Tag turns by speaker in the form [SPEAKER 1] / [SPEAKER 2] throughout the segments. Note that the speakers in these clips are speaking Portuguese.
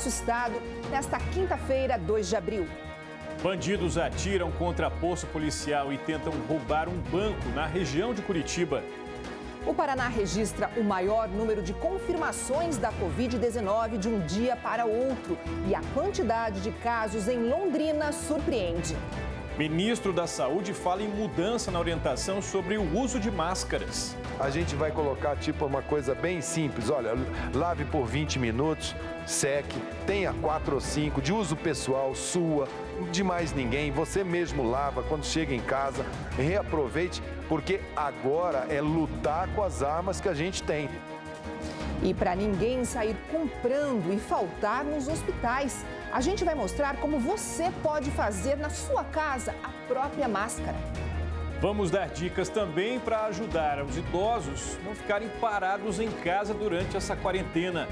[SPEAKER 1] Estado nesta quinta-feira, 2 de abril.
[SPEAKER 2] Bandidos atiram contra posto policial e tentam roubar um banco na região de Curitiba.
[SPEAKER 1] O Paraná registra o maior número de confirmações da Covid-19 de um dia para outro. E a quantidade de casos em Londrina surpreende.
[SPEAKER 2] Ministro da Saúde fala em mudança na orientação sobre o uso de máscaras.
[SPEAKER 3] A gente vai colocar tipo uma coisa bem simples. Olha, lave por 20 minutos, seque, tenha 4 ou 5, de uso pessoal, sua, de mais ninguém. Você mesmo lava quando chega em casa, reaproveite, porque agora é lutar com as armas que a gente tem.
[SPEAKER 1] E para ninguém sair comprando e faltar nos hospitais, a gente vai mostrar como você pode fazer na sua casa a própria máscara.
[SPEAKER 2] Vamos dar dicas também para ajudar os idosos a não ficarem parados em casa durante essa quarentena.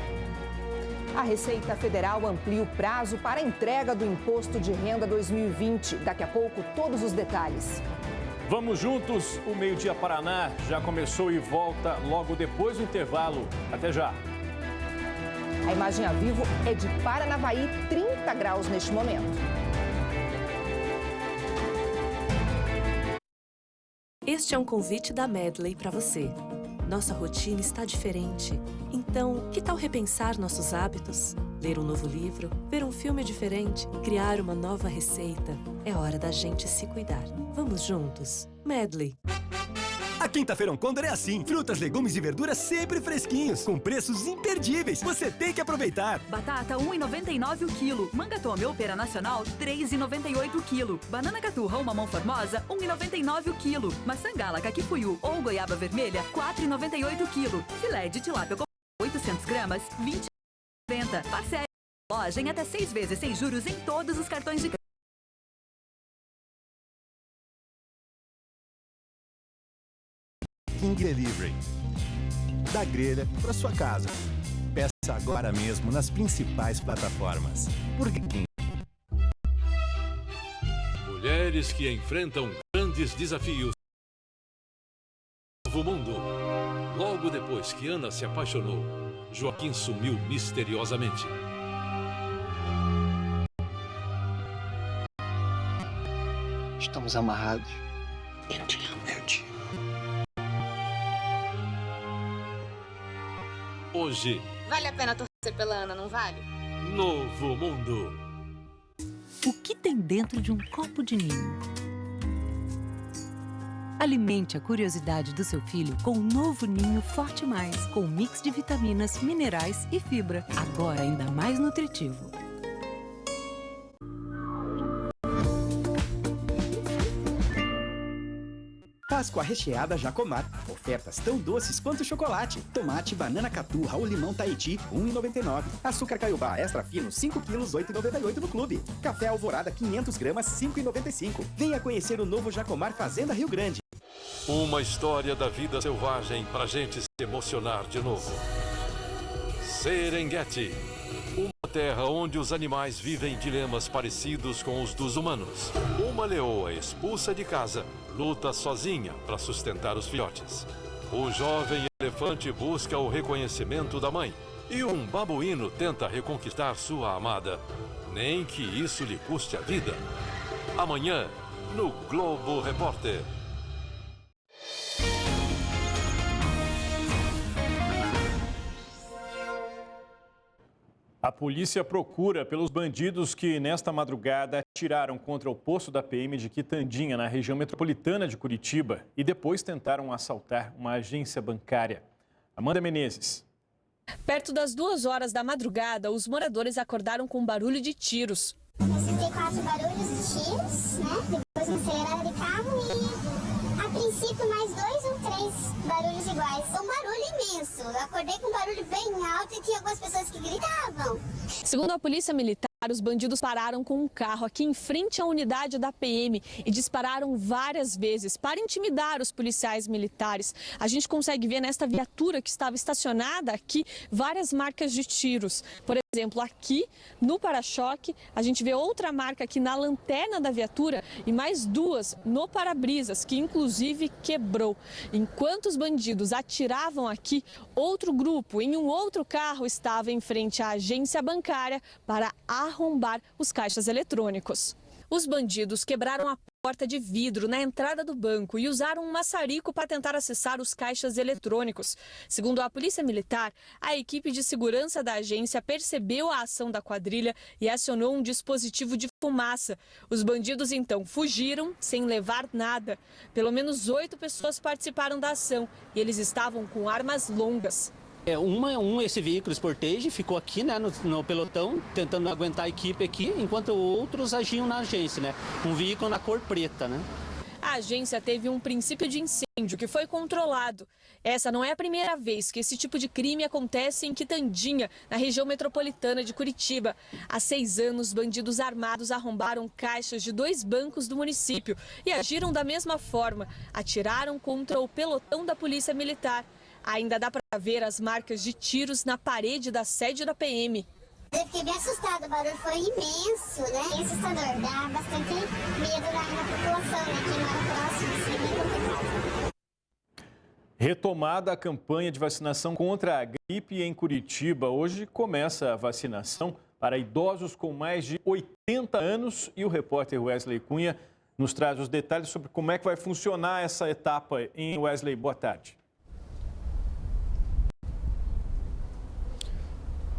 [SPEAKER 1] A Receita Federal amplia o prazo para a entrega do Imposto de Renda 2020. Daqui a pouco, todos os detalhes.
[SPEAKER 2] Vamos juntos, o Meio-Dia Paraná já começou e volta logo depois do intervalo. Até já!
[SPEAKER 1] A imagem a vivo é de Paranavaí, 30 graus neste momento.
[SPEAKER 4] Este é um convite da Medley para você. Nossa rotina está diferente. Então, que tal repensar nossos hábitos? Ler um novo livro, ver um filme diferente, criar uma nova receita. É hora da gente se cuidar. Vamos juntos. Medley.
[SPEAKER 5] A Quinta Feirão Condor é assim. Frutas, legumes e verduras sempre fresquinhos, com preços imperdíveis. Você tem que aproveitar.
[SPEAKER 6] Batata, R$ 1,99 o quilo. Manga Tome ou Pera Nacional, R$ 3,98 o quilo. Banana Caturra ou Mamão Formosa, R$ 1,99 o quilo. Maçã Gala, Caquipuiú ou Goiaba Vermelha, R$ 4,98 o quilo. Filé de tilápia com 800 gramas, R$ 20,90. Parcela loja em até 6 vezes sem juros em todos os cartões de crédito.
[SPEAKER 5] King Delivery. Da grelha para sua casa. Peça agora mesmo nas principais plataformas. Burger King.
[SPEAKER 7] Mulheres que enfrentam grandes desafios. Novo mundo. Logo depois que Ana se apaixonou, Joaquim sumiu misteriosamente.
[SPEAKER 8] Estamos amarrados. Eu te amo, eu te amo.
[SPEAKER 7] Hoje,
[SPEAKER 9] vale a pena torcer pela Ana, não vale?
[SPEAKER 7] Novo Mundo.
[SPEAKER 10] O que tem dentro de um copo de ninho? Alimente a curiosidade do seu filho com o novo Ninho Forte Mais, com um mix de vitaminas, minerais e fibra, agora ainda mais nutritivo.
[SPEAKER 11] Páscoa recheada Jacomar. Ofertas tão doces quanto chocolate. Tomate, banana caturra ou limão Tahiti, R$ 1,99. Açúcar Caiobá extra fino, 5 quilos, R$ 8,98 no clube. Café Alvorada, 500 gramas, R$ 5,95. Venha conhecer o novo Jacomar Fazenda Rio Grande.
[SPEAKER 7] Uma história da vida selvagem pra gente se emocionar de novo. Serengeti. Uma terra onde os animais vivem dilemas parecidos com os dos humanos. Uma leoa expulsa de casa luta sozinha para sustentar os filhotes. O jovem elefante busca o reconhecimento da mãe. E um babuíno tenta reconquistar sua amada, nem que isso lhe custe a vida. Amanhã, no Globo Repórter.
[SPEAKER 2] A polícia procura pelos bandidos que, nesta madrugada, atiraram contra o posto da PM de Quitandinha, na região metropolitana de Curitiba, e depois tentaram assaltar uma agência bancária. Amanda Menezes.
[SPEAKER 12] Perto das 2 horas da madrugada, os moradores acordaram com barulho de tiros.
[SPEAKER 13] Escutei 4 barulhos de tiros, né? Depois uma acelerada de carro e, a princípio, mais 2 ou 3 barulhos iguais. Um barulho imenso. Eu acordei com um barulho bem alto e tinha algumas pessoas que gritavam.
[SPEAKER 12] Segundo a polícia militar, os bandidos pararam com um carro aqui em frente à unidade da PM e dispararam várias vezes para intimidar os policiais militares. A gente consegue ver nesta viatura que estava estacionada aqui várias marcas de tiros. Por exemplo, aqui no para-choque, a gente vê outra marca aqui na lanterna da viatura e mais duas no para-brisas, que inclusive quebrou. Enquanto os bandidos atiravam aqui, outro grupo em um outro carro estava em frente à agência bancária para arrombar os caixas eletrônicos. Os bandidos quebraram a porta de vidro na entrada do banco e usaram um maçarico para tentar acessar os caixas eletrônicos. Segundo a Polícia Militar, a equipe de segurança da agência percebeu a ação da quadrilha e acionou um dispositivo de fumaça. Os bandidos então fugiram sem levar nada. Pelo menos 8 pessoas participaram da ação e eles estavam com armas longas.
[SPEAKER 14] Esse veículo Sportage ficou aqui, né, no pelotão, tentando aguentar a equipe aqui, enquanto outros agiam na agência, né? Um veículo na cor preta, né?
[SPEAKER 12] A agência teve um princípio de incêndio que foi controlado. Essa não é a primeira vez que esse tipo de crime acontece em Quitandinha, na região metropolitana de Curitiba. Há 6 anos, bandidos armados arrombaram caixas de 2 bancos do município e agiram da mesma forma. Atiraram contra o pelotão da Polícia Militar. Ainda dá para ver as marcas de tiros na parede da sede da PM.
[SPEAKER 13] Eu fiquei bem assustada, o barulho foi imenso, né? Bem assustador, dá bastante medo na população, né? Quem mora próximo, assim, é bem complicado.
[SPEAKER 2] Retomada a campanha de vacinação contra a gripe em Curitiba. Hoje começa a vacinação para idosos com mais de 80 anos e o repórter Wesley Cunha nos traz os detalhes sobre como é que vai funcionar essa etapa. Wesley, boa tarde.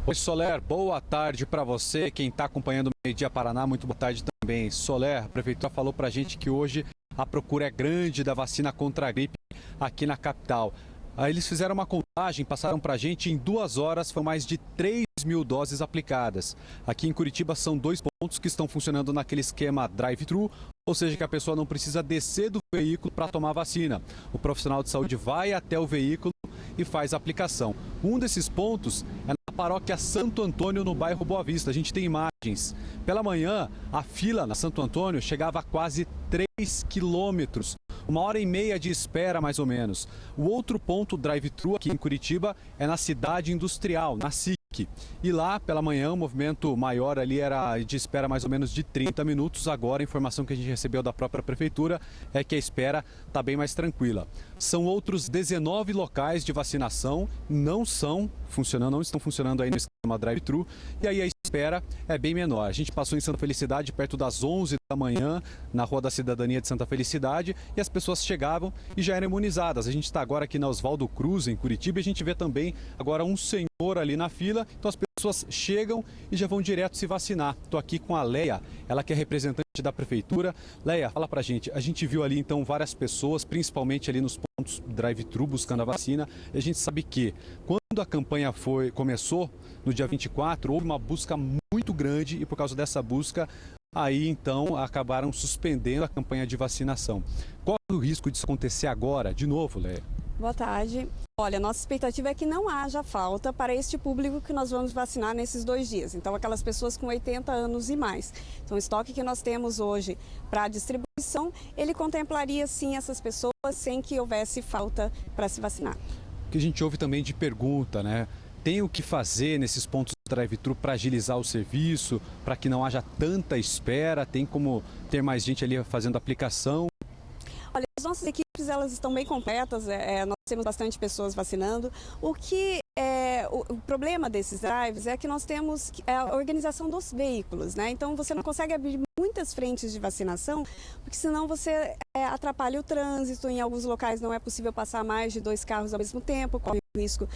[SPEAKER 15] Oi, Soler, boa tarde para você. Quem está acompanhando o Meio Dia Paraná, muito boa tarde também. Soler, a Prefeitura falou para a gente que hoje a procura é grande da vacina contra a gripe aqui na capital. Aí eles fizeram uma contagem, passaram para a gente, em 2 horas foram mais de 3.000 doses aplicadas. Aqui em Curitiba são 2 pontos que estão funcionando naquele esquema drive-thru, ou seja, que a pessoa não precisa descer do veículo para tomar vacina. O profissional de saúde vai até o veículo e faz a aplicação. Um desses pontos é na paróquia Santo Antônio, no bairro Boa Vista. A gente tem imagens. Pela manhã, a fila na Santo Antônio chegava a quase 3 quilômetros. 1h30 de espera, mais ou menos. O outro ponto drive-thru aqui em Curitiba é na Cidade Industrial, na SIC. E lá, pela manhã, o movimento maior ali era de espera mais ou menos de 30 minutos. Agora, a informação que a gente recebeu da própria Prefeitura é que a espera está bem mais tranquila. São outros 19 locais de vacinação, não estão funcionando aí no esquema drive-thru. E aí a espera é bem menor. A gente passou em Santa Felicidade perto das 11 da manhã, na Rua da Cidadania de Santa Felicidade, e as pessoas chegavam e já eram imunizadas. A gente está agora aqui na Oswaldo Cruz, em Curitiba, e a gente vê também agora um senhor ali na fila. Então as pessoas chegam e já vão direto se vacinar. Estou aqui com a Leia, ela que é representante da Prefeitura. Leia, fala pra gente. A gente viu ali então várias pessoas, principalmente ali nos pontos drive-thru buscando a vacina. E a gente sabe que quando a campanha começou, no dia 24, houve uma busca muito grande e por causa dessa busca, aí então acabaram suspendendo a campanha de vacinação. Qual é o risco disso acontecer agora, de novo, Leia?
[SPEAKER 16] Boa tarde. Olha, nossa expectativa é que não haja falta para este público que nós vamos vacinar nesses 2 dias. Então, aquelas pessoas com 80 anos e mais. Então, o estoque que nós temos hoje para a distribuição, ele contemplaria sim essas pessoas sem que houvesse falta para se vacinar.
[SPEAKER 15] O que a gente ouve também de pergunta, né? Tem o que fazer nesses pontos drive-thru para agilizar o serviço, para que não haja tanta espera? Tem como ter mais gente ali fazendo aplicação?
[SPEAKER 16] Olha, as nossas equipes elas estão bem completas, nós temos bastante pessoas vacinando. O problema desses drives é que nós temos a organização dos veículos, né? Então você não consegue abrir muitas frentes de vacinação, porque senão você atrapalha o trânsito. Em alguns locais não é possível passar mais de 2 carros ao mesmo tempo, corre o risco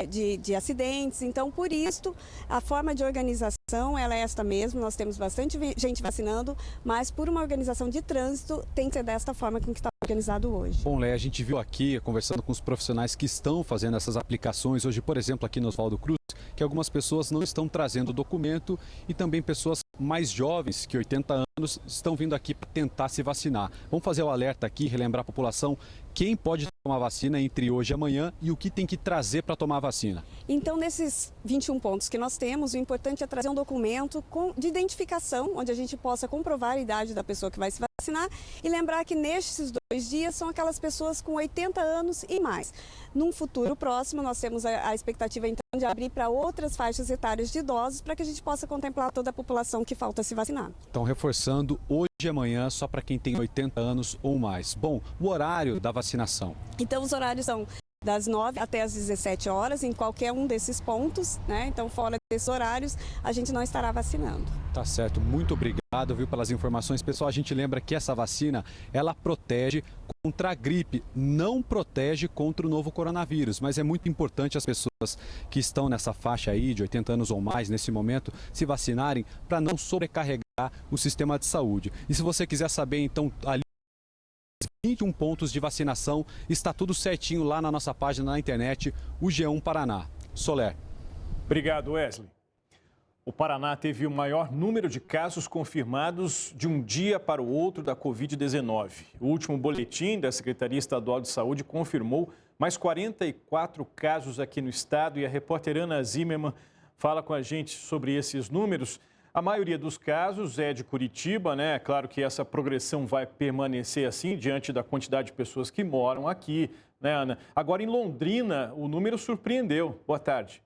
[SPEAKER 16] de acidentes. Então, por isso, a forma de organização ela é esta mesmo. Nós temos bastante gente vacinando, mas por uma organização de trânsito tem que ser desta forma com que está organizado hoje.
[SPEAKER 15] Bom, Léa, a gente viu aqui, conversando com os profissionais que estão fazendo essas aplicações hoje, por exemplo, aqui no Oswaldo Cruz, que algumas pessoas não estão trazendo documento e também pessoas mais jovens, que 80 anos, estão vindo aqui para tentar se vacinar. Vamos fazer o alerta aqui, relembrar a população quem pode tomar vacina entre hoje e amanhã e o que tem que trazer para tomar a vacina.
[SPEAKER 16] Então, nesses 21 pontos que nós temos, o importante é trazer um documento de identificação, onde a gente possa comprovar a idade da pessoa que vai se vacinar vacinar. E lembrar que nestes 2 dias são aquelas pessoas com 80 anos e mais. Num futuro próximo, nós temos a expectativa então de abrir para outras faixas etárias de idosos para que a gente possa contemplar toda a população que falta se vacinar.
[SPEAKER 15] Então, reforçando, hoje e amanhã só para quem tem 80 anos ou mais. Bom, o horário da vacinação.
[SPEAKER 16] Então, os horários são das 9 até as 17 horas em qualquer um desses pontos, né? Então, fora desses horários, a gente não estará vacinando.
[SPEAKER 15] Tá certo, muito obrigado, viu, pelas informações. Pessoal, a gente lembra que essa vacina, ela protege contra a gripe, não protege contra o novo coronavírus, mas é muito importante as pessoas que estão nessa faixa aí de 80 anos ou mais nesse momento se vacinarem para não sobrecarregar o sistema de saúde. E se você quiser saber, então, ali 21 pontos de vacinação, está tudo certinho lá na nossa página na internet, o G1 Paraná. Soler.
[SPEAKER 2] Obrigado, Wesley. O Paraná teve o maior número de casos confirmados de um dia para o outro da Covid-19. O último boletim da Secretaria Estadual de Saúde confirmou mais 44 casos aqui no estado e a repórter Ana Zimmermann fala com a gente sobre esses números. A maioria dos casos é de Curitiba, né? É claro que essa progressão vai permanecer assim diante da quantidade de pessoas que moram aqui, né, Ana? Agora, em Londrina, o número surpreendeu. Boa tarde.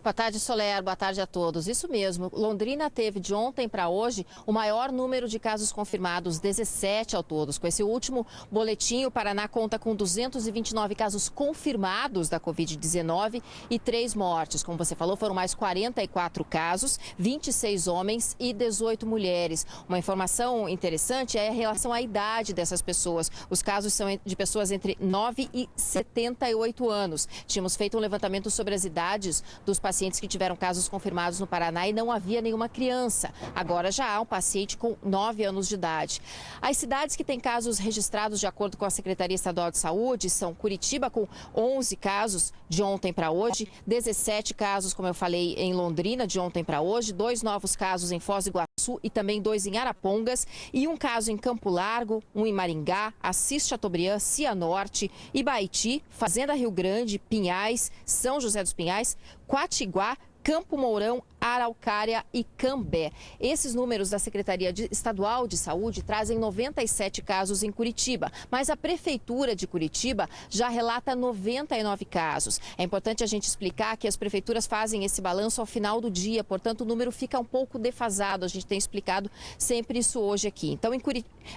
[SPEAKER 17] Boa tarde, Soler. Boa tarde a todos. Isso mesmo, Londrina teve de ontem para hoje o maior número de casos confirmados, 17 ao todos. Com esse último boletim, o Paraná conta com 229 casos confirmados da Covid-19 e 3 mortes. Como você falou, foram mais 44 casos, 26 homens e 18 mulheres. Uma informação interessante é a relação à idade dessas pessoas. Os casos são de pessoas entre 9 e 78 anos. Tínhamos feito um levantamento sobre as idades dos pacientes que tiveram casos confirmados no Paraná e não havia nenhuma criança. Agora já há um paciente com 9 anos de idade. As cidades que têm casos registrados de acordo com a Secretaria Estadual de Saúde são Curitiba, com 11 casos de ontem para hoje, 17 casos, como eu falei, em Londrina, de ontem para hoje, 2 novos casos em Foz do Iguaçu e também 2 em Arapongas e um caso em Campo Largo, um em Maringá, Assis Chateaubriand, Cianorte, Ibaiti, Fazenda Rio Grande, Pinhais, São José dos Pinhais, Quatiguá, Campo Mourão, Araucária e Cambé. Esses números da Secretaria Estadual de Saúde trazem 97 casos em Curitiba, mas a Prefeitura de Curitiba já relata 99 casos. É importante a gente explicar que as prefeituras fazem esse balanço ao final do dia, portanto o número fica um pouco defasado. A gente tem explicado sempre isso hoje aqui. Então,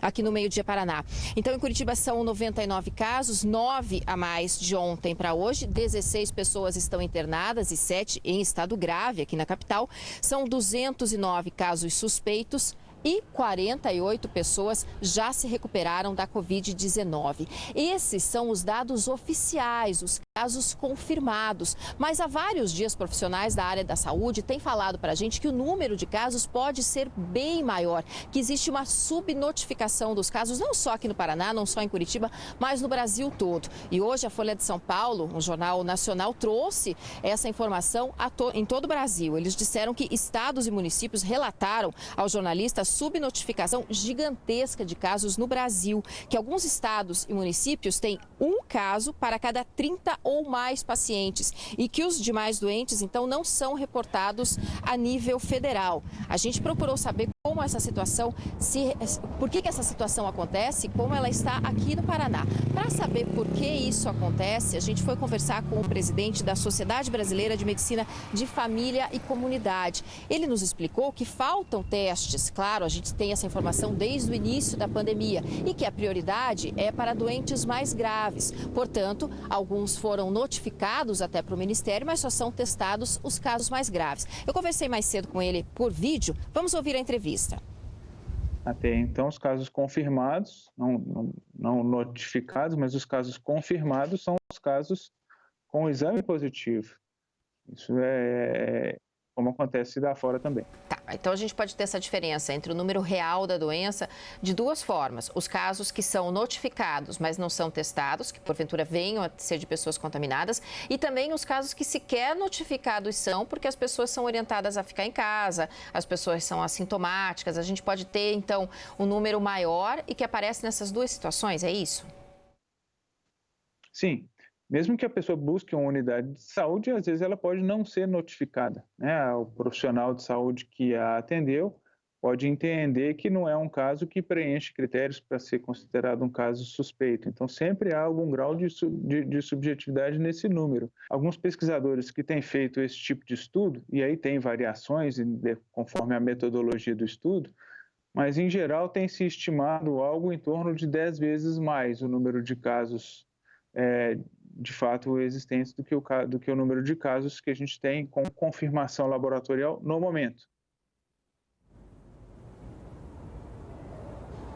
[SPEAKER 17] aqui no Meio Dia Paraná. Então, em Curitiba são 99 casos, 9 a mais de ontem para hoje, 16 pessoas estão internadas e 7 em estado grave aqui na capital. São 209 casos suspeitos e 48 pessoas já se recuperaram da Covid-19. Esses são os dados oficiais, os casos confirmados. Mas há vários dias profissionais da área da saúde têm falado para a gente que o número de casos pode ser bem maior, que existe uma subnotificação dos casos, não só aqui no Paraná, não só em Curitiba, mas no Brasil todo. E hoje a Folha de São Paulo, um jornal nacional, trouxe essa informação em todo o Brasil. Eles disseram que estados e municípios relataram aos jornalistas subnotificação gigantesca de casos no Brasil, que alguns estados e municípios têm um caso para cada 30 ou mais pacientes e que os demais doentes, então, não são reportados a nível federal. A gente procurou saber como essa situação, por que essa situação acontece, como ela está aqui no Paraná. Para saber por que isso acontece, a gente foi conversar com o presidente da Sociedade Brasileira de Medicina de Família e Comunidade. Ele nos explicou que faltam testes, claro, a gente tem essa informação desde o início da pandemia, e que a prioridade é para doentes mais graves. Portanto, alguns foram notificados até para o Ministério, mas só são testados os casos mais graves. Eu conversei mais cedo com ele por vídeo, vamos ouvir a entrevista.
[SPEAKER 18] Até então, os casos confirmados, não notificados, mas os casos confirmados são os casos com exame positivo. Isso é como acontece lá fora também.
[SPEAKER 17] Tá, então a gente pode ter essa diferença entre o número real da doença de duas formas. Os casos que são notificados, mas não são testados, que porventura venham a ser de pessoas contaminadas, e também os casos que sequer notificados são, porque as pessoas são orientadas a ficar em casa, as pessoas são assintomáticas. A gente pode ter, então, um número maior e que aparece nessas duas situações, é isso?
[SPEAKER 18] Sim. Mesmo que a pessoa busque uma unidade de saúde, às vezes ela pode não ser notificada, né? O profissional de saúde que a atendeu pode entender que não é um caso que preenche critérios para ser considerado um caso suspeito. Então, sempre há algum grau de subjetividade nesse número. Alguns pesquisadores que têm feito esse tipo de estudo, e aí tem variações conforme a metodologia do estudo, mas, em geral, tem se estimado algo em torno de 10 vezes mais o número de casos de fato existentes do que o número de casos que a gente tem com confirmação laboratorial no momento.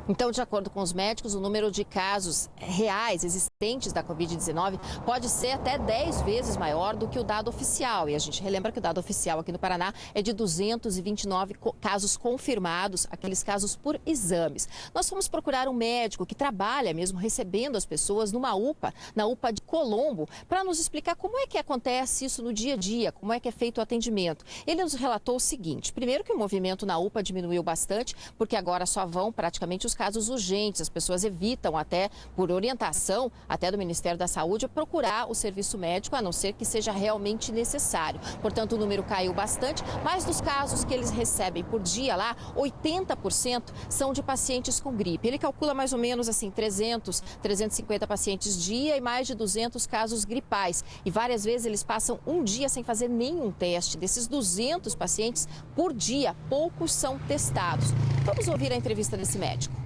[SPEAKER 17] Então, de acordo com os médicos, o número de casos reais existentes da Covid-19 pode ser até 10 vezes maior do que o dado oficial. E a gente relembra que o dado oficial aqui no Paraná é de 229 casos confirmados, aqueles casos por exames. Nós fomos procurar um médico que trabalha mesmo recebendo as pessoas numa UPA, na UPA de Colombo, para nos explicar como é que acontece isso no dia a dia, como é que é feito o atendimento. Ele nos relatou o seguinte: primeiro, que o movimento na UPA diminuiu bastante, porque agora só vão praticamente os casos urgentes. As pessoas evitam, até por orientação até do Ministério da Saúde, procurar o serviço médico, a não ser que seja realmente necessário. Portanto, o número caiu bastante, mas dos casos que eles recebem por dia lá, 80% são de pacientes com gripe. Ele calcula mais ou menos assim 300, 350 pacientes dia e mais de 200 casos gripais. E várias vezes eles passam um dia sem fazer nenhum teste. Desses 200 pacientes por dia, poucos são testados. Vamos ouvir a entrevista desse médico.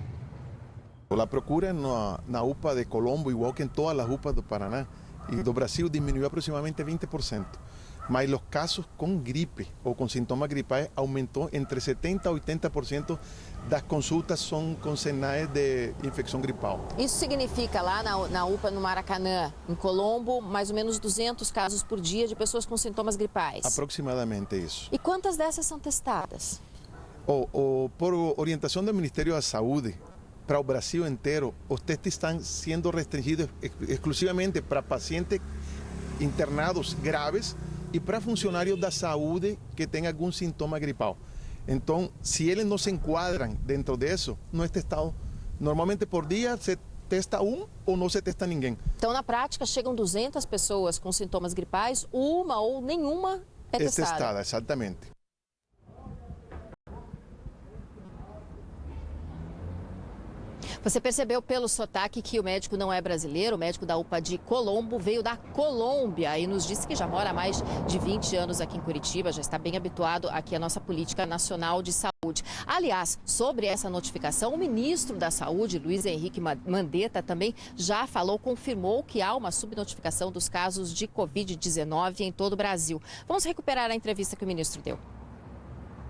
[SPEAKER 19] A procura na UPA de Colombo, igual que em todas as UPAs do Paraná e do Brasil, diminuiu aproximadamente 20%. Mas os casos com gripe ou com sintomas gripais aumentou entre 70% e 80% das consultas são com sinais de infecção gripal.
[SPEAKER 17] Isso significa lá na UPA no Maracanã, em Colombo, mais ou menos 200 casos por dia de pessoas com sintomas gripais?
[SPEAKER 19] Aproximadamente isso.
[SPEAKER 17] E quantas dessas são testadas?
[SPEAKER 19] Por orientação do Ministério da Saúde, para o Brasil inteiro, os testes estão sendo restringidos exclusivamente para pacientes internados graves e para funcionários da saúde que têm algum sintoma gripal. Então, se eles não se enquadram dentro disso, não é testado. Normalmente, por dia, se testa um ou não se testa ninguém.
[SPEAKER 17] Então, na prática, chegam 200 pessoas com sintomas gripais, uma ou nenhuma é testada.
[SPEAKER 19] É testada, exatamente.
[SPEAKER 17] Você percebeu pelo sotaque que o médico não é brasileiro, o médico da UPA de Colombo veio da Colômbia e nos disse que já mora há mais de 20 anos aqui em Curitiba, já está bem habituado aqui à nossa política nacional de saúde. Aliás, sobre essa notificação, o ministro da Saúde, Luiz Henrique Mandetta, também já falou, confirmou que há uma subnotificação dos casos de Covid-19 em todo o Brasil. Vamos recuperar a entrevista que o ministro deu.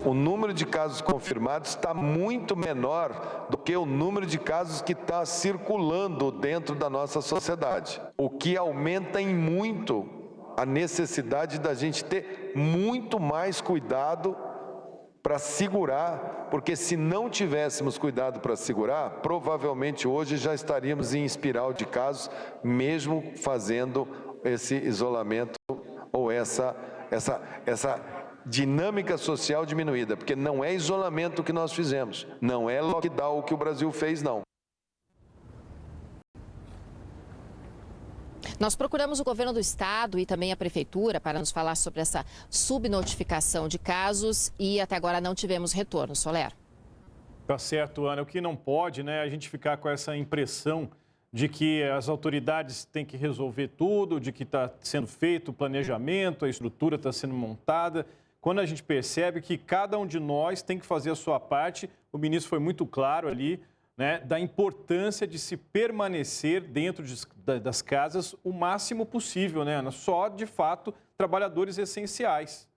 [SPEAKER 3] O número de casos confirmados está muito menor do que o número de casos que está circulando dentro da nossa sociedade. O que aumenta em muito a necessidade da gente ter muito mais cuidado para segurar, porque se não tivéssemos cuidado para segurar, provavelmente hoje já estaríamos em espiral de casos, mesmo fazendo esse isolamento ou essa dinâmica social diminuída, porque não é isolamento que nós fizemos, não é lockdown o que o Brasil fez, não.
[SPEAKER 17] Nós procuramos o governo do estado e também a prefeitura para nos falar sobre essa subnotificação de casos e até agora não tivemos retorno. Soler.
[SPEAKER 2] Tá certo, Ana. O que não pode, né, a gente ficar com essa impressão de que as autoridades têm que resolver tudo, de que está sendo feito o planejamento, a estrutura está sendo montada. Quando a gente percebe que cada um de nós tem que fazer a sua parte, o ministro foi muito claro ali, né, da importância de se permanecer dentro das casas o máximo possível, né, Ana? Só, de fato, trabalhadores essenciais.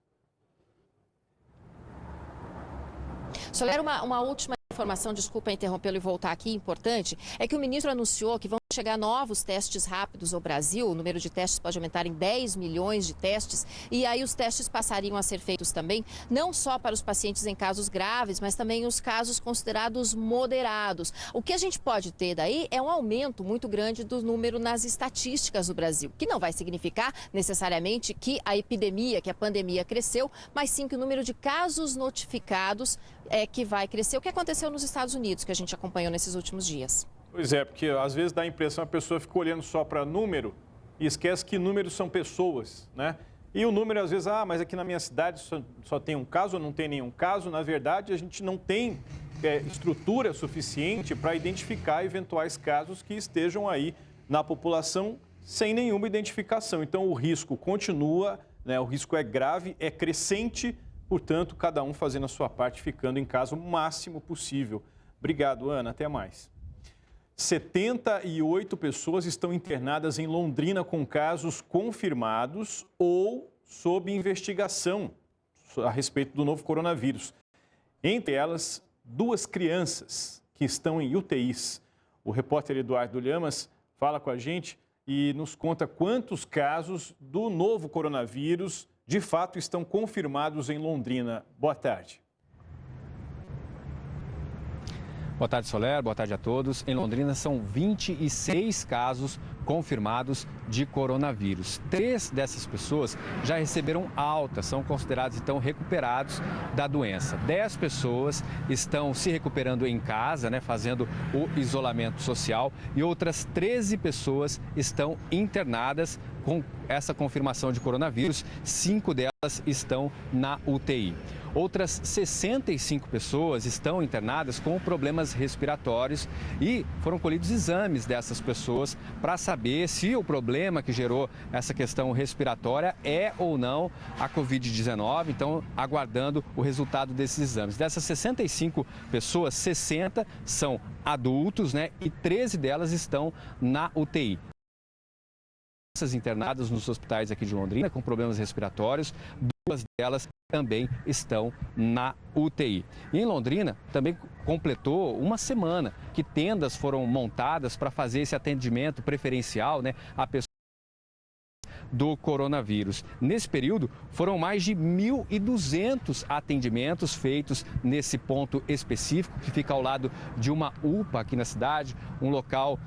[SPEAKER 17] Soler, uma última informação, desculpa interrompê-lo e voltar aqui, importante, é que o ministro anunciou que vão chegar novos testes rápidos ao Brasil. O número de testes pode aumentar em 10 milhões de testes e aí os testes passariam a ser feitos também, não só para os pacientes em casos graves, mas também os casos considerados moderados. O que a gente pode ter daí é um aumento muito grande do número nas estatísticas do Brasil, que não vai significar necessariamente que a epidemia, que a pandemia cresceu, mas sim que o número de casos notificados é que vai crescer. O que aconteceu nos Estados Unidos, que a gente acompanhou nesses últimos dias?
[SPEAKER 2] Pois é, porque às vezes dá a impressão que a pessoa fica olhando só para número e esquece que números são pessoas, né? E o número, às vezes, mas aqui na minha cidade só tem um caso ou não tem nenhum caso. Na verdade, a gente não tem estrutura suficiente para identificar eventuais casos que estejam aí na população sem nenhuma identificação. Então, o risco continua, né? O risco é grave, é crescente, portanto, cada um fazendo a sua parte, ficando em casa o máximo possível. Obrigado, Ana. Até mais. 78 pessoas estão internadas em Londrina com casos confirmados ou sob investigação a respeito do novo coronavírus. Entre elas, 2 crianças que estão em UTIs. O repórter Eduardo Lhamas fala com a gente e nos conta quantos casos do novo coronavírus de fato estão confirmados em Londrina. Boa tarde.
[SPEAKER 20] Boa tarde, Soler. Boa tarde a todos. Em Londrina são 26 casos confirmados de coronavírus. 3 dessas pessoas já receberam alta, são considerados então recuperados da doença. 10 pessoas estão se recuperando em casa, né, fazendo o isolamento social, e outras 13 pessoas estão internadas com essa confirmação de coronavírus. 5 delas estão na UTI. Outras 65 pessoas estão internadas com problemas respiratórios e foram colhidos exames dessas pessoas para saber se o problema que gerou essa questão respiratória é ou não a Covid-19. Então, aguardando o resultado desses exames. Dessas 65 pessoas, 60 são adultos, né? E 13 delas estão na UTI. Internadas nos hospitais aqui de Londrina com problemas respiratórios, 2 delas também estão na UTI. E em Londrina também completou uma semana que tendas foram montadas para fazer esse atendimento preferencial, né, a pessoas do coronavírus. Nesse período, foram mais de 1.200 atendimentos feitos nesse ponto específico, que fica ao lado de uma UPA aqui na cidade, um local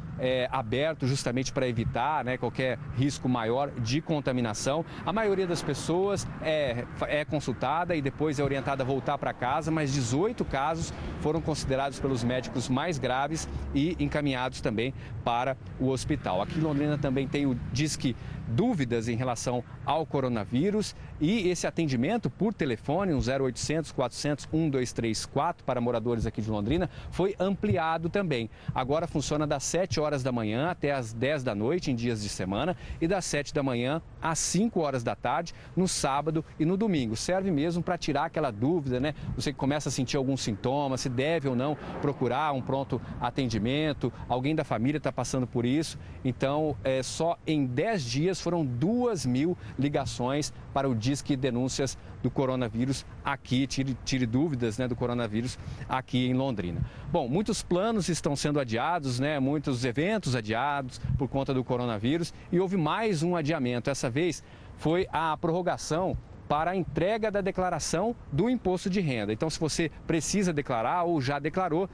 [SPEAKER 20] aberto justamente para evitar, né, qualquer risco maior de contaminação. A maioria das pessoas é consultada e depois é orientada a voltar para casa, mas 18 casos foram considerados pelos médicos mais graves e encaminhados também para o hospital. Aqui em Londrina também tem o Disque Dúvidas em relação ao coronavírus e esse atendimento por telefone, 0800 400 1234 para moradores aqui de Londrina, foi ampliado também. Agora funciona das 7 horas da manhã até as 10 da noite em dias de semana e das 7 da manhã às 5 horas da tarde no sábado e no domingo. Serve mesmo para tirar aquela dúvida, né? Você que começa a sentir algum sintoma, se deve ou não procurar um pronto atendimento, alguém da família está passando por isso. Então, só em 10 dias foram 2.000 ligações para o Disque Denúncias do Coronavírus aqui, tire dúvidas, né, do coronavírus aqui em Londrina. Bom, muitos planos estão sendo adiados, né, muitos eventos adiados por conta do coronavírus e houve mais um adiamento. Essa vez foi a prorrogação para a entrega da declaração do imposto de renda. Então, se você precisa declarar ou já declarou,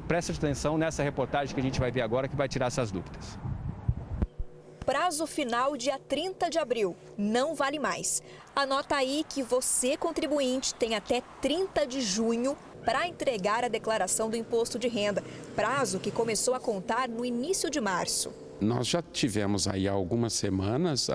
[SPEAKER 20] preste atenção nessa reportagem que a gente vai ver agora que vai tirar essas dúvidas.
[SPEAKER 21] Prazo final dia 30 de abril, não vale mais. Anota aí que você, contribuinte, tem até 30 de junho para entregar a declaração do imposto de renda, prazo que começou a contar no início de março.
[SPEAKER 22] Nós já tivemos aí há algumas semanas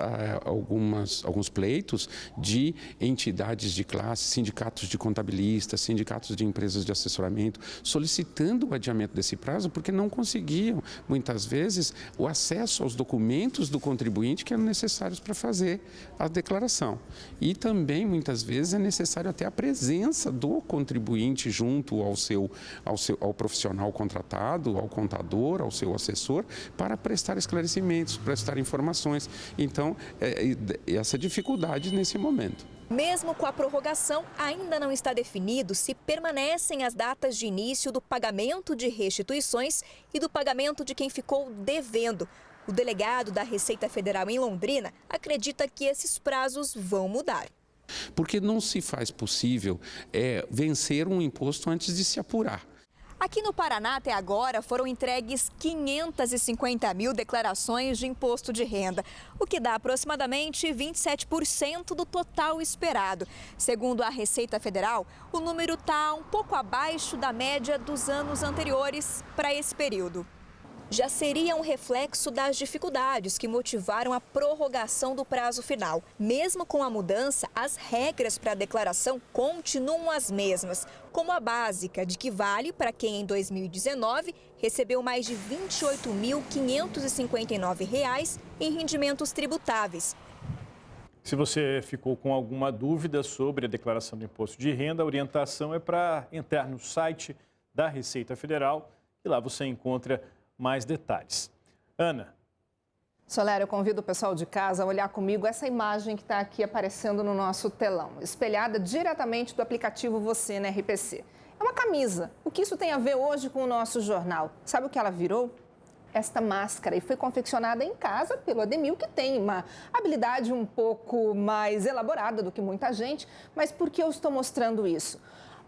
[SPEAKER 22] alguns pleitos de entidades de classe, sindicatos de contabilistas, sindicatos de empresas de assessoramento, solicitando o adiamento desse prazo porque não conseguiam, muitas vezes, o acesso aos documentos do contribuinte que eram necessários para fazer a declaração. E também, muitas vezes, é necessário até a presença do contribuinte junto ao profissional contratado, ao contador, ao seu assessor, para prestar esclarecimentos, prestar informações. Então, essa dificuldade nesse momento.
[SPEAKER 21] Mesmo com a prorrogação, ainda não está definido se permanecem as datas de início do pagamento de restituições e do pagamento de quem ficou devendo. O delegado da Receita Federal em Londrina acredita que esses prazos vão mudar.
[SPEAKER 22] Porque não se faz possível vencer um imposto antes de se apurar.
[SPEAKER 21] Aqui no Paraná, até agora, foram entregues 550 mil declarações de imposto de renda, o que dá aproximadamente 27% do total esperado. Segundo a Receita Federal, o número está um pouco abaixo da média dos anos anteriores para esse período. já seria um reflexo das dificuldades que motivaram a prorrogação do prazo final. Mesmo com a mudança, as regras para a declaração continuam as mesmas, como a básica, de que vale para quem em 2019 recebeu mais de R$ 28.559 em rendimentos tributáveis.
[SPEAKER 2] Se você ficou com alguma dúvida sobre a declaração do imposto de renda, a orientação é para entrar no site da Receita Federal e lá você encontra mais detalhes. Ana.
[SPEAKER 1] Soler, eu convido o pessoal de casa a olhar comigo essa imagem que está aqui aparecendo no nosso telão, espelhada diretamente do aplicativo Você na RPC. É uma camisa. O que isso tem a ver hoje com o nosso jornal? Sabe o que ela virou? Esta máscara, e foi confeccionada em casa pelo Ademil, que tem uma habilidade um pouco mais elaborada do que muita gente. Mas por que eu estou mostrando isso?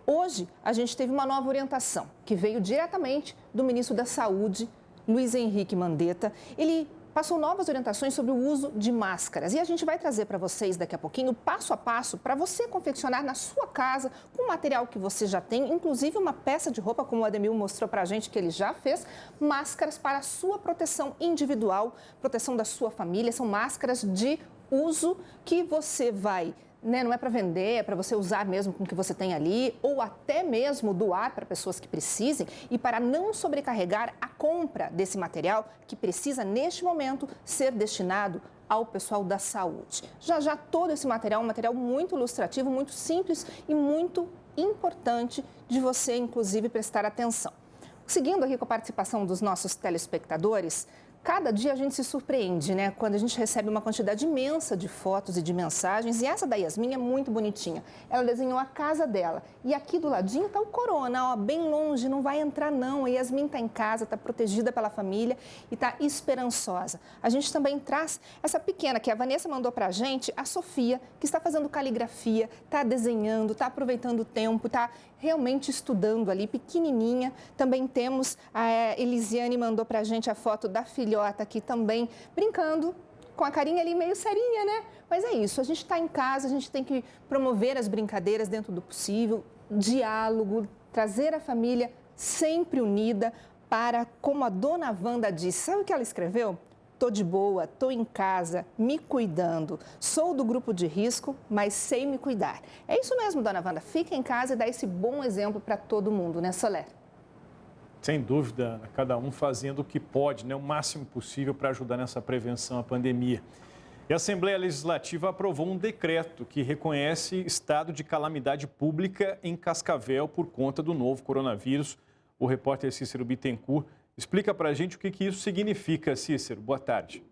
[SPEAKER 1] Hoje, a gente teve uma nova orientação, que veio diretamente do ministro da Saúde, Luiz Henrique Mandetta. Ele passou novas orientações sobre o uso de máscaras. E a gente vai trazer para vocês daqui a pouquinho, passo a passo, para você confeccionar na sua casa, com o material que você já tem, inclusive uma peça de roupa, como o Ademil mostrou para a gente que ele já fez, máscaras para a sua proteção individual, proteção da sua família. São máscaras de uso que você vai... Não é para vender, é para você usar mesmo com o que você tem ali, ou até mesmo doar para pessoas que precisem, e para não sobrecarregar a compra desse material que precisa, neste momento, ser destinado ao pessoal da saúde. Já todo esse material é um material muito ilustrativo, muito simples e muito importante de você, inclusive, prestar atenção. Seguindo aqui com a participação dos nossos telespectadores, cada dia a gente se surpreende, né? Quando a gente recebe uma quantidade imensa de fotos e de mensagens. E essa da Yasmin é muito bonitinha. Ela desenhou a casa dela. E aqui do ladinho está o corona, ó, bem longe, não vai entrar não. A Yasmin está em casa, está protegida pela família e está esperançosa. A gente também traz essa pequena que a Vanessa mandou para a gente, a Sofia, que está fazendo caligrafia, está desenhando, está aproveitando o tempo, está realmente estudando ali, pequenininha. Também temos a Elisiane, mandou para a gente a foto da filhota aqui também, brincando, com a carinha ali meio serinha, né? Mas é isso, a gente está em casa, a gente tem que promover as brincadeiras dentro do possível, diálogo, trazer a família sempre unida para, como a dona Wanda disse, sabe o que ela escreveu? Tô de boa, tô em casa, me cuidando. Sou do grupo de risco, mas sei me cuidar. É isso mesmo, dona Wanda. Fica em casa e dá esse bom exemplo para todo mundo, né, Soler?
[SPEAKER 2] Sem dúvida, cada um fazendo o que pode, né, o máximo possível para ajudar nessa prevenção à pandemia. E a Assembleia Legislativa aprovou um decreto que reconhece estado de calamidade pública em Cascavel por conta do novo coronavírus. O repórter Cícero Bittencourt explica para a gente o que isso significa. Cícero, boa tarde.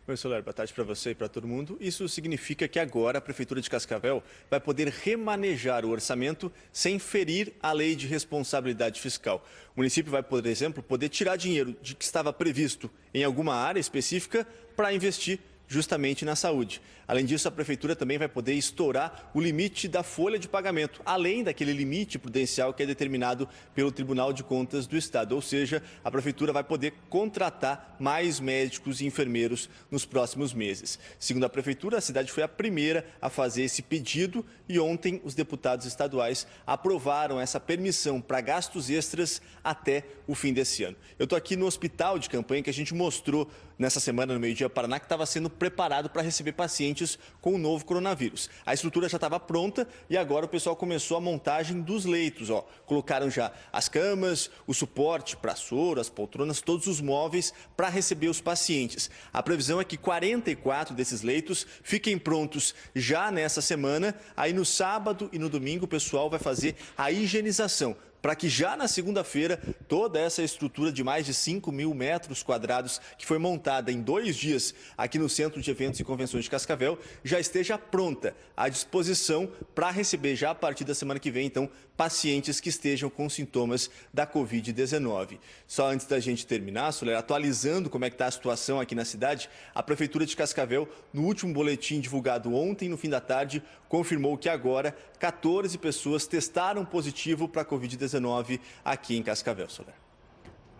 [SPEAKER 4] Oi, Soler, boa tarde para você e para todo mundo. Isso significa que agora a Prefeitura de Cascavel vai poder remanejar o orçamento sem ferir a lei de responsabilidade fiscal. O município vai, por exemplo, poder tirar dinheiro de que estava previsto em alguma área específica para investir justamente na saúde. Além disso, a Prefeitura também vai poder estourar o limite da folha de pagamento, além daquele limite prudencial que é determinado pelo Tribunal de Contas do Estado. Ou seja, a Prefeitura vai poder contratar mais médicos e enfermeiros nos próximos meses. Segundo a Prefeitura, a cidade foi a primeira a fazer esse pedido e ontem os deputados estaduais aprovaram essa permissão para gastos extras até o fim desse ano. Eu estou aqui no hospital de campanha que a gente mostrou nessa semana no Meio Dia Paraná, que estava sendo preparado para receber pacientes com o novo coronavírus. A estrutura já estava pronta e agora o pessoal começou a montagem dos leitos. Colocaram já as camas, o suporte para soro, as poltronas, todos os móveis para receber os pacientes. A previsão é que 44 desses leitos fiquem prontos já nessa semana. Aí no sábado e no domingo o pessoal vai fazer a higienização, para que já na segunda-feira toda essa estrutura de mais de 5.000 metros quadrados que foi montada em 2 dias aqui no Centro de Eventos e Convenções de Cascavel já esteja pronta à disposição para receber já a partir da semana que vem, então, pacientes que estejam com sintomas da Covid-19. Só antes da gente terminar, Soler, atualizando como é que está a situação aqui na cidade, a Prefeitura de Cascavel, no último boletim divulgado ontem, no fim da tarde, confirmou que agora 14 pessoas testaram positivo para a Covid-19 aqui em Cascavel, Soler.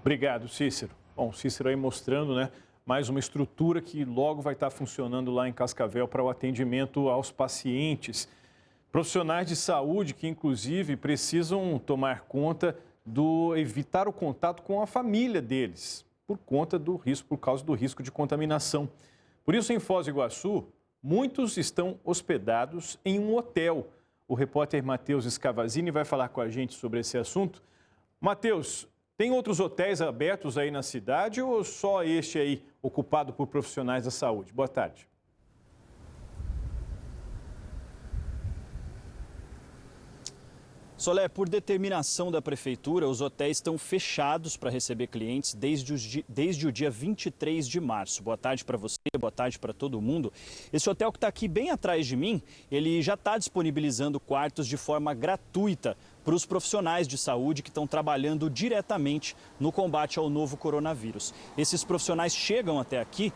[SPEAKER 2] Obrigado, Cícero. Bom, Cícero aí mostrando, né, mais uma estrutura que logo vai estar funcionando lá em Cascavel para o atendimento aos pacientes. Profissionais de saúde que, inclusive, precisam tomar conta evitar o contato com a família deles, por causa do risco de contaminação. Por isso, em Foz do Iguaçu, muitos estão hospedados em um hotel. O repórter Matheus Scavazini vai falar com a gente sobre esse assunto. Matheus, tem outros hotéis abertos aí na cidade ou só este aí ocupado por profissionais da saúde? Boa tarde.
[SPEAKER 5] Solé, por determinação da Prefeitura, os hotéis estão fechados para receber clientes desde o dia 23 de março. Boa tarde para você, boa tarde para todo mundo. Esse hotel que está aqui bem atrás de mim, ele já está disponibilizando quartos de forma gratuita para os profissionais de saúde que estão trabalhando diretamente no combate ao novo coronavírus. Esses profissionais chegam até aqui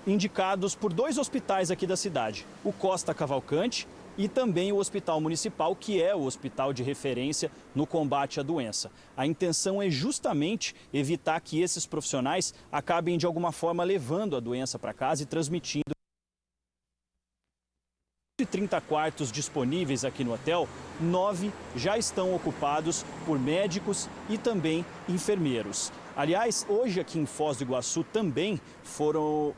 [SPEAKER 5] indicados por 2 hospitais aqui da cidade, o Costa Cavalcante e também o Hospital Municipal, que é o hospital de referência no combate à doença. A intenção é justamente evitar que esses profissionais acabem de alguma forma levando a doença para casa e transmitindo. 30 quartos disponíveis aqui no hotel, 9 já estão ocupados por médicos e também enfermeiros. Aliás, hoje aqui em Foz do Iguaçu também foram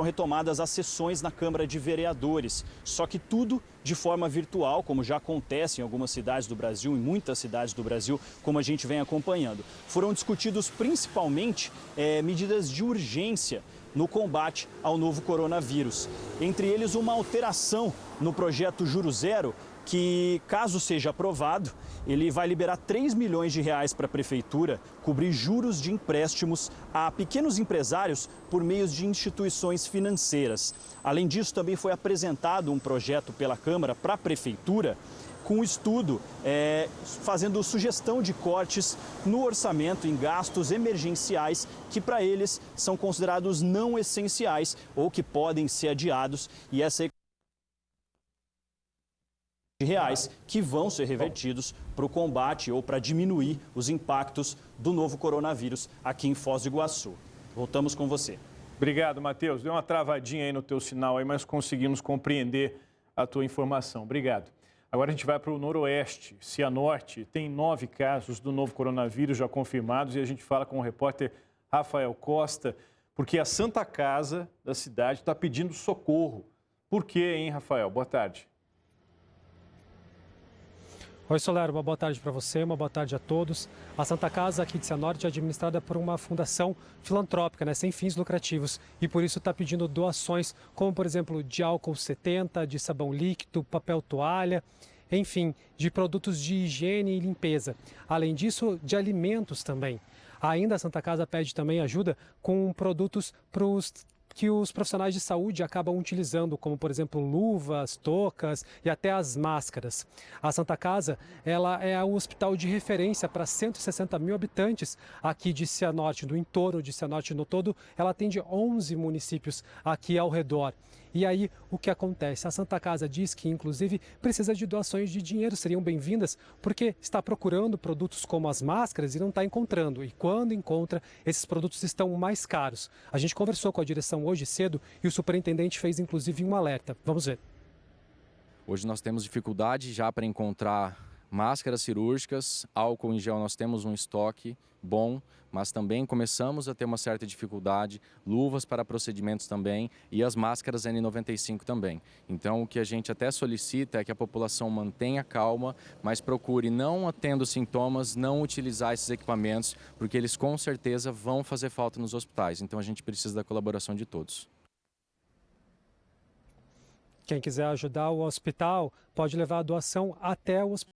[SPEAKER 5] retomadas as sessões na Câmara de Vereadores, só que tudo de forma virtual, como já acontece em algumas cidades do Brasil, em muitas cidades do Brasil, como a gente vem acompanhando. Foram discutidos principalmente medidas de urgência no combate ao novo coronavírus. Entre eles, uma alteração no projeto Juro Zero, que, caso seja aprovado, ele vai liberar 3 milhões de reais para a Prefeitura cobrir juros de empréstimos a pequenos empresários por meio de instituições financeiras. Além disso, também foi apresentado um projeto pela Câmara para a Prefeitura com um estudo fazendo sugestão de cortes no orçamento em gastos emergenciais que para eles são considerados não essenciais ou que podem ser adiados, e essa de reais que vão ser revertidos para o combate ou para diminuir os impactos do novo coronavírus aqui em Foz do Iguaçu. Voltamos com você.
[SPEAKER 2] Obrigado, Matheus. Deu uma travadinha aí no teu sinal, aí, mas conseguimos compreender a tua informação. Obrigado. Agora a gente vai para o Noroeste. Cianorte tem 9 casos do novo coronavírus já confirmados e a gente fala com o repórter Rafael Costa, porque a Santa Casa da cidade está pedindo socorro. Por quê, hein, Rafael? Boa tarde.
[SPEAKER 6] Oi, Solero, uma boa tarde para você, uma boa tarde a todos. A Santa Casa aqui de Cianorte é administrada por uma fundação filantrópica, sem fins lucrativos, e por isso está pedindo doações, como por exemplo de álcool 70, de sabão líquido, papel toalha, enfim, de produtos de higiene e limpeza. Além disso, de alimentos também. Ainda a Santa Casa pede também ajuda com produtos que os profissionais de saúde acabam utilizando, como, por exemplo, luvas, toucas e até as máscaras. A Santa Casa, ela é o hospital de referência para 160 mil habitantes aqui de Cianorte, do entorno de Cianorte no todo. Ela atende 11 municípios aqui ao redor. E aí, o que acontece? A Santa Casa diz que, inclusive, precisa de doações de dinheiro, seriam bem-vindas, porque está procurando produtos como as máscaras e não está encontrando. E quando encontra, esses produtos estão mais caros. A gente conversou com a direção hoje cedo e o superintendente fez, inclusive, um alerta. Vamos ver.
[SPEAKER 23] Hoje nós temos dificuldade já para encontrar máscaras cirúrgicas, álcool em gel, nós temos um estoque bom, mas também começamos a ter uma certa dificuldade, luvas para procedimentos também e as máscaras N95 também. Então o que a gente até solicita é que a população mantenha calma, mas procure, não tendo sintomas, não utilizar esses equipamentos, porque eles com certeza vão fazer falta nos hospitais. Então a gente precisa da colaboração de todos.
[SPEAKER 6] Quem quiser ajudar o hospital pode levar a doação até o hospital